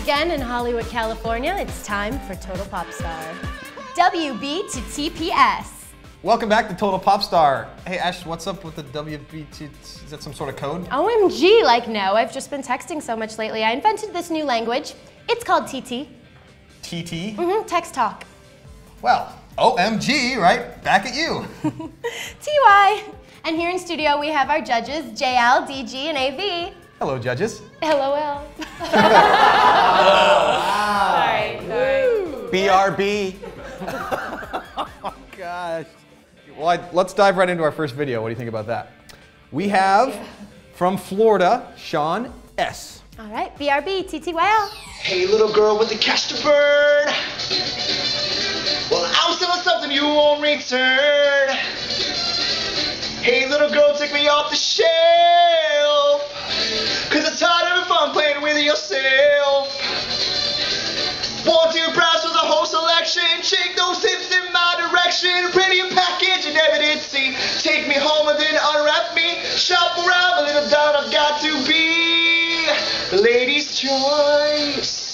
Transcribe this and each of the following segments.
again in Hollywood, California. It's time for Total Popstar. WB to TPS. Welcome back to Total Popstar. Hey Ash, what's up with the WB to, is that some sort of code? OMG, like no, I've just been texting so much lately. I invented this new language. It's called TT. TT? Mm-hmm, text talk. Well, OMG, right? Back at you. TY. And here in studio we have our judges, JL, DG, and AV. Hello, judges. LOL. Sorry. BRB. Oh, gosh. Well, let's dive right into our first video. What do you think about that? We have, from Florida, Sean S. All right, BRB, TTYL. Hey, little girl with the cash to burn. Well, I'm selling something you won't return. Hey, little girl, take me off the shelf. 'Cause it's tired of fun playing with yourself. Want to browse through the whole selection. Shake those hips in my direction. Pretty package you never did see. Take me home and then unwrap me. Shop around, a little down I've got to be. The lady's choice.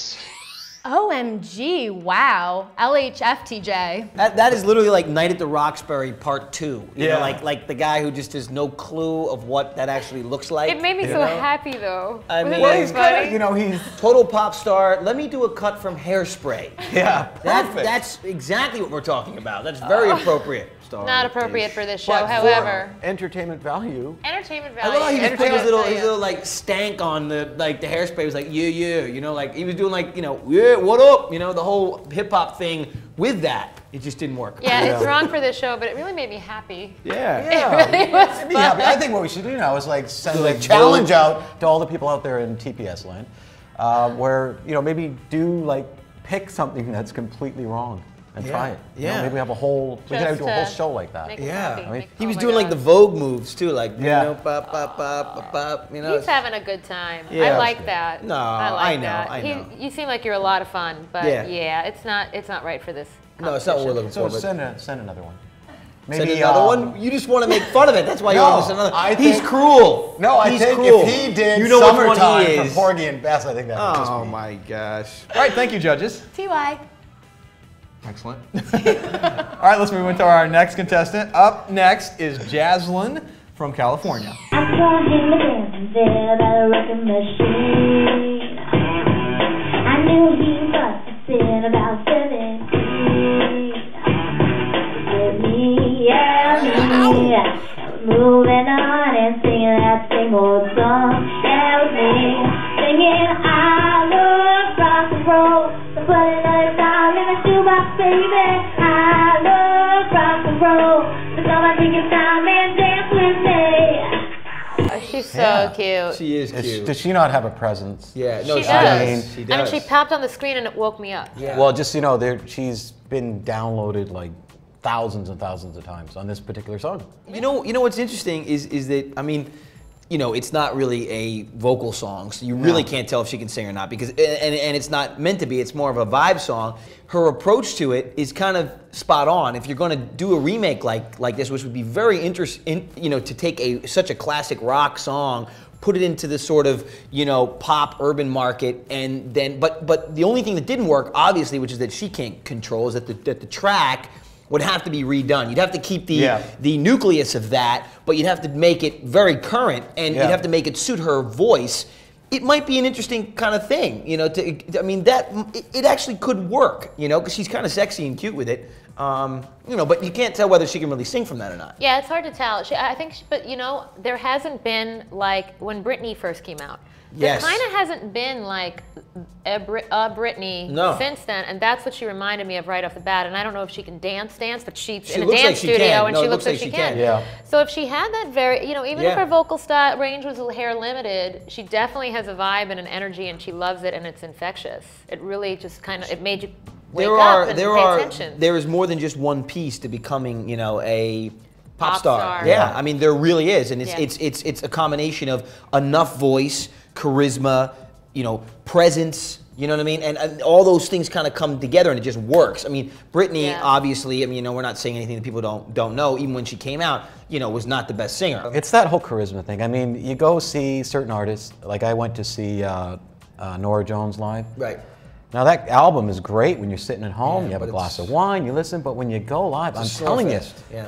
OMG, wow. LHFTJ. That is literally like Night at the Roxbury Part 2. You know, Yeah. like the guy who just has no clue of what that actually looks like. It made me so happy though. I mean, Wasn't he's it funny? You know, he's... Total pop star. Let me do a cut from Hairspray. Yeah, perfect. That's exactly what we're talking about. That's very appropriate. Not appropriate for this show, But however. for entertainment value. Entertainment I value. love how he was putting his Entertainment little value. like stank on the hairspray. It was like yeah, you know, like he was doing like, you know, yeah, what up, you know, the whole hip hop thing with that. It just didn't work. Yeah, it's wrong for this show, but it really made me happy. Yeah. It really was I'd be fun. happy. I think what we should do now is like send Like a challenge out to all the people out there in TPS land, where, you know, maybe do like pick something that's completely wrong and try it. You know, Yeah. maybe we have a whole, we could Just do a whole to show like that. Make it Yeah. happy. I mean, Make- he was oh my doing like the God. Vogue moves too, like Yeah. you know, pop, pop, pop, pop, pop, you know. He's having a good time. Yeah. I like that. No, I like I know, that. I know. You seem like you're a lot of fun, but Yeah. yeah, it's not right for this. No, it's not what we're looking So for. But send another one. send another one. You just want to make fun of it. That's why you No, want to send another. I He's think- cruel. No, I He's think cruel. if he did you know which one Summertime he from is. Porgy and Bess, I think that would just Oh be. my gosh. All right, thank you, judges. TY. Excellent. All right, let's move into our next contestant. Up next is Jaslyn from California. I saw him dancing there by the wrecking machine. I knew he must have been about 17. With me, yeah, me. Moving on and singing that same old song. Yeah, with me. Singing, I love rock and roll. So put another song in the shoebox, baby. I love rock and roll. So come on, take your time and dance with me. Oh, she's so Yeah. cute. She is cute. Does she not have a presence? Yeah, no, She she does. does. She does. I mean, she popped on the screen and it woke me up. Yeah. Well, just, you know, she's been downloaded like thousands and thousands of times on this particular song. You know what's interesting is that, I mean, you know, it's not really a vocal song, so you really can't tell if she can sing or not, because and it's not meant to be. It's more of a vibe song. Her approach to it is kind of spot on. If you're going to do a remake like this, which would be very interesting, you know, to take such a classic rock song, put it into this sort of, you know, pop urban market, and then but the only thing that didn't work, obviously, which is that she can't control, is that the track would have to be redone. You'd have to keep the nucleus of that, but you'd have to make it very current, and you'd have to make it suit her voice. It might be an interesting kind of thing, you know. I mean, it actually could work, you know, because she's kind of sexy and cute with it, you know. But you can't tell whether she can really sing from that or not. Yeah, it's hard to tell. I think, but you know, there hasn't been like when Britney first came out. Yes. There kind of hasn't been like a Britney since then, and that's what she reminded me of right off the bat. And I don't know if she can dance, but she's in a looks dance like she studio, can. and No, she it looks like she can. Yeah. So if she had that very, you know, even if her vocal style range was hair limited, she definitely has a vibe and an energy, and she loves it, and it's infectious. It really just kind of it made you wake up and pay attention. There is more than just one piece to becoming, you know, a pop star. star. Yeah, I mean there really is, and Yeah. it's a combination of enough voice, charisma, you know, presence. You know what I mean? And all those things kind of come together, and it just works. I mean, Britney, obviously, I mean, you know, we're not saying anything that people don't know. Even when she came out, you know, was not the best singer. It's that whole charisma thing. I mean, you go see certain artists, like I went to see Norah Jones live. Right. Now that album is great when you're sitting at home, Yeah, you have a but glass of wine, you listen, but when you go live, I'm telling you,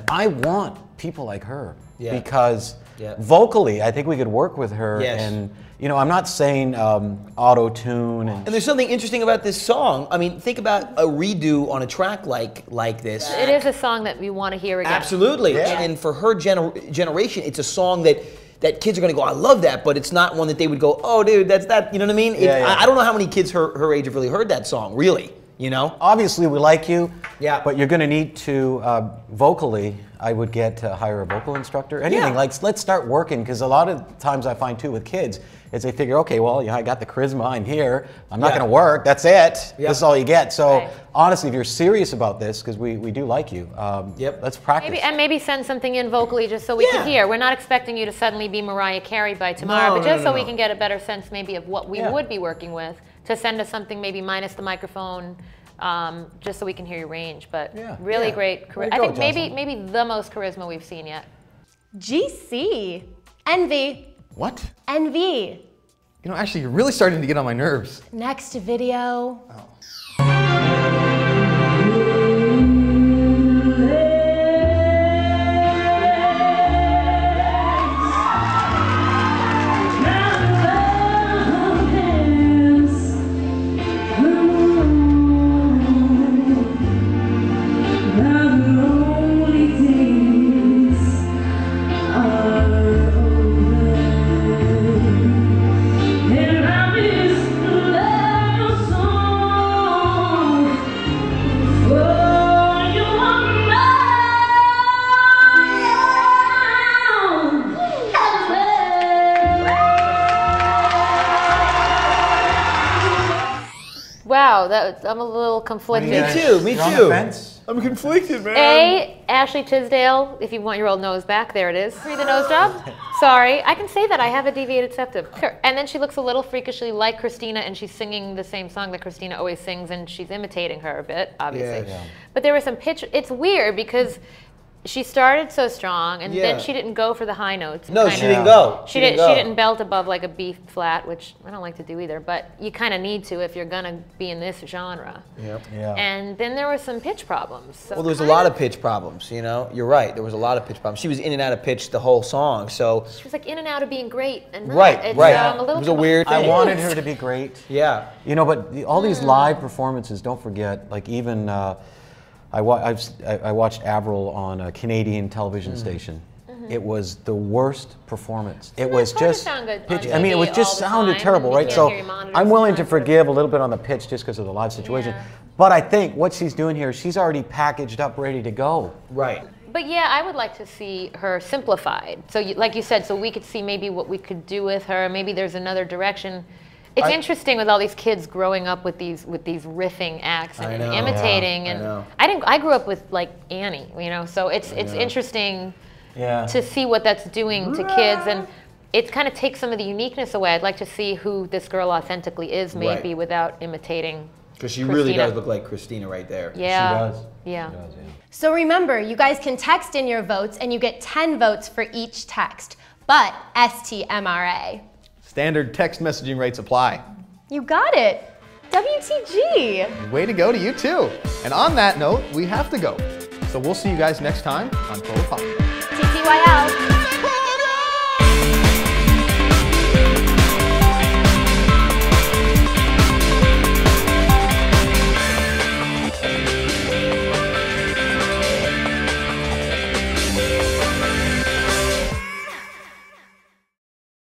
I want people like her. Because vocally, I think we could work with her. And you know, I'm not saying auto-tune. And there's something interesting about this song. I mean, think about a redo on a track like this. It is a song that we want to hear again. Absolutely. And for her generation, it's a song that kids are going to go, I love that, but it's not one that they would go, oh, dude, that's that. You know what I mean? I don't know how many kids her age have really heard that song, really. You know? Obviously, we like you. Yeah. But you're going to need to, vocally, I would get to hire a vocal instructor. Anything, like, let's start working, because a lot of times I find, too, with kids, is they figure, okay, well, I got the charisma, I'm here, I'm not going to work, that's it. This is all you get. So, honestly, if you're serious about this, because we do like you, let's practice. Maybe send something in vocally just so we can hear. We're not expecting you to suddenly be Mariah Carey by tomorrow, but just so we can get a better sense maybe of what we would be working with, to send us something maybe minus the microphone, just so we can hear your range. But really great charisma. I think maybe the most charisma we've seen yet. GC. Envy. What? Envy. You know, actually, you're really starting to get on my nerves. Next video. Wow, I'm a little conflicted. Me too, me too. I'm conflicted, man. Ashley Tisdale, if you want your old nose back, there it is. Free the nose job. Sorry, I can say that, I have a deviated septum. And then she looks a little freakishly like Christina, and she's singing the same song that Christina always sings, and she's imitating her a bit, obviously. But there was some pitch, it's weird because she started so strong, and then she didn't go for the high notes. No, she didn't go. She didn't belt above like a B flat, which I don't like to do either, but you kind of need to if you're gonna be in this genre. And then there were some pitch problems. So well, there was a lot of pitch problems, you know? You're right, there was a lot of pitch problems. She was in and out of pitch the whole song, so. She was like in and out of being great. And not. Right. A little it was a weird thing. I wanted her to be great. You know, but all these live performances, don't forget, like even, I watched Avril on a Canadian television station. It was the worst performance. It was just, I mean, it was just sounded terrible, right? So I'm willing to forgive a little bit on the pitch just because of the live situation. But I think what she's doing here, she's already packaged up, ready to go. Right. But yeah, I would like to see her simplified. So like you said, so we could see maybe what we could do with her. Maybe there's another direction. It's interesting with all these kids growing up with these riffing acts and imitating, and I grew up with like Annie, you know. So it's interesting to see what that's doing to kids, and it kind of takes some of the uniqueness away. I'd like to see who this girl authentically is, maybe without imitating. Because she really does look like Christina right there. Yeah. She does. Yeah. She does, yeah. So remember, you guys can text in your votes, and you get 10 votes for each text, but STMRA. Standard text messaging rates apply. You got it. WTG. Way to go to you too. And on that note, we have to go. So we'll see you guys next time on Total Pop. TTY out.